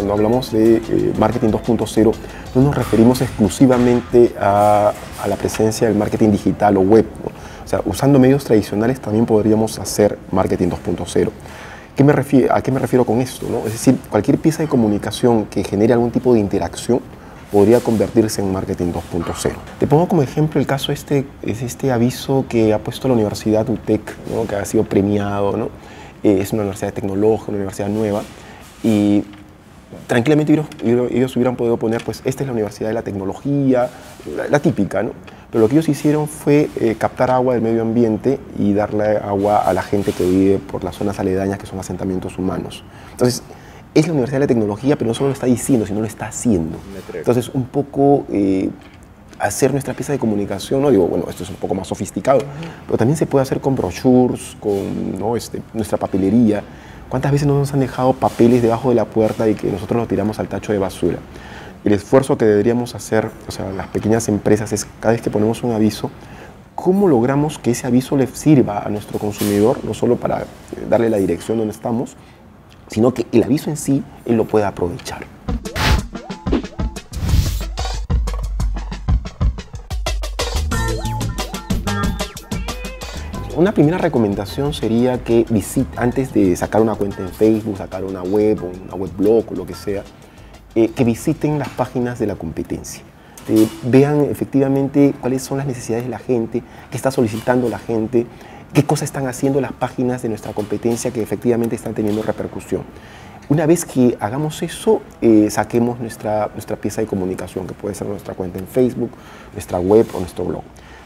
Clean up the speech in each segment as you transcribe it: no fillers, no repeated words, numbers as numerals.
cuando hablamos de marketing 2.0, no nos referimos exclusivamente a la presencia del marketing digital o web, ¿no? O sea, usando medios tradicionales también podríamos hacer marketing 2.0. ¿A qué me refiero con esto, no? Es decir, cualquier pieza de comunicación que genere algún tipo de interacción podría convertirse en marketing 2.0. Te pongo como ejemplo el caso es este aviso que ha puesto la Universidad UTEC, ¿no? Que ha sido premiado, ¿no? Es una universidad tecnológica, una universidad nueva, y tranquilamente ellos hubieran podido poner, pues, esta es la Universidad de la Tecnología, la típica, ¿no? Pero lo que ellos hicieron fue captar agua del medio ambiente y darle agua a la gente que vive por las zonas aledañas, que son asentamientos humanos. Entonces, es la Universidad de la Tecnología, pero no solo lo está diciendo, sino lo está haciendo. Entonces, un poco hacer nuestra pieza de comunicación, no digo, bueno, esto es un poco más sofisticado, pero también se puede hacer con brochures, con, ¿no? Nuestra papelería. ¿Cuántas veces nos han dejado papeles debajo de la puerta y que nosotros los tiramos al tacho de basura? El esfuerzo que deberíamos hacer, o sea, las pequeñas empresas, es cada vez que ponemos un aviso, ¿cómo logramos que ese aviso le sirva a nuestro consumidor, no solo para darle la dirección donde estamos, sino que el aviso en sí, él lo pueda aprovechar? Una primera recomendación sería que antes de sacar una cuenta en Facebook, sacar una web o una webblog o lo que sea, que visiten las páginas de la competencia. Vean efectivamente cuáles son las necesidades de la gente, qué está solicitando la gente, qué cosas están haciendo las páginas de nuestra competencia que efectivamente están teniendo repercusión. Una vez que hagamos eso, saquemos nuestra pieza de comunicación, que puede ser nuestra cuenta en Facebook, nuestra web o nuestro blog.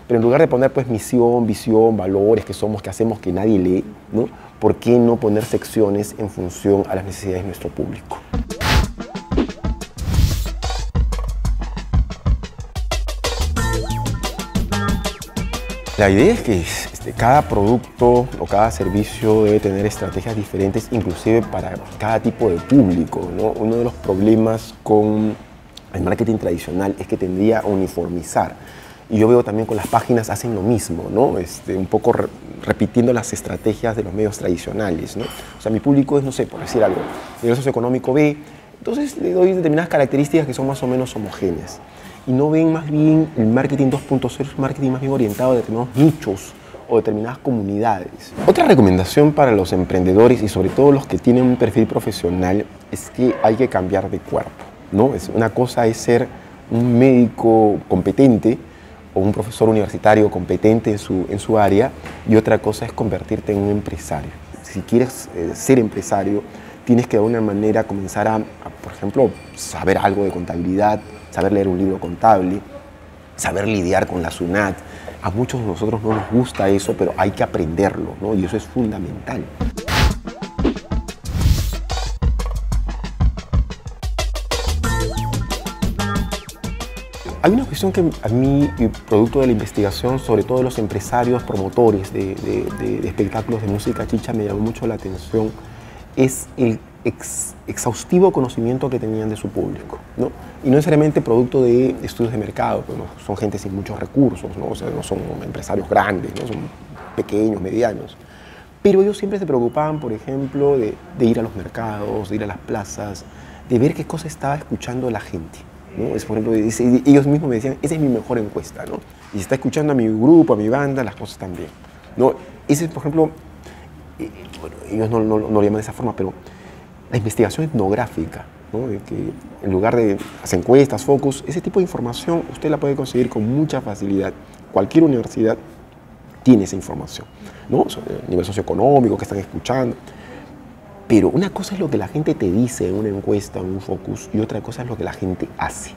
Pero en lugar de poner, pues, misión, visión, valores, qué somos, qué hacemos, que nadie lee, ¿no? ¿Por qué no poner secciones en función a las necesidades de nuestro público? La idea es que cada producto o cada servicio debe tener estrategias diferentes, inclusive para cada tipo de público, ¿no? Uno de los problemas con el marketing tradicional es que tendría a uniformizar. Y yo veo también con las páginas hacen lo mismo, ¿no? Un poco repitiendo las estrategias de los medios tradicionales, ¿no? O sea, mi público es, no sé, por decir algo, nivel socioeconómico B, entonces le doy determinadas características que son más o menos homogéneas. Y no ven más bien el marketing 2.0, es un marketing más bien orientado a determinados nichos o determinadas comunidades. Otra recomendación para los emprendedores y sobre todo los que tienen un perfil profesional es que hay que cambiar de cuerpo, ¿no? Una cosa es ser un médico competente o un profesor universitario competente en su área, y otra cosa es convertirte en un empresario. Si quieres ser empresario, tienes que de alguna manera comenzar por ejemplo, saber algo de contabilidad, saber leer un libro contable, saber lidiar con la SUNAT. A muchos de nosotros no nos gusta eso, pero hay que aprenderlo, ¿no? Y eso es fundamental. Hay una cuestión que a mí, producto de la investigación, sobre todo de los empresarios, promotores de espectáculos de música chicha, me llamó mucho la atención, es el exhaustivo conocimiento que tenían de su público, ¿no? Y no necesariamente producto de estudios de mercado, pues, ¿no? Son gente sin muchos recursos, ¿no? O sea, no son empresarios grandes, ¿no? Son pequeños, medianos. Pero ellos siempre se preocupaban, por ejemplo, de ir a los mercados, de ir a las plazas, de ver qué cosa estaba escuchando la gente, ¿no? Por ejemplo, ellos mismos me decían, esa es mi mejor encuesta, ¿no? Y si está escuchando a mi grupo, a mi banda, las cosas están bien, ¿no? Ese, por ejemplo, bueno, ellos no lo llaman de esa forma, pero la investigación etnográfica, ¿no? De que en lugar de las encuestas, focus, ese tipo de información usted la puede conseguir con mucha facilidad. Cualquier universidad tiene esa información, ¿no? Sobre el nivel socioeconómico que están escuchando. Pero una cosa es lo que la gente te dice en una encuesta o en un focus, y otra cosa es lo que la gente hace.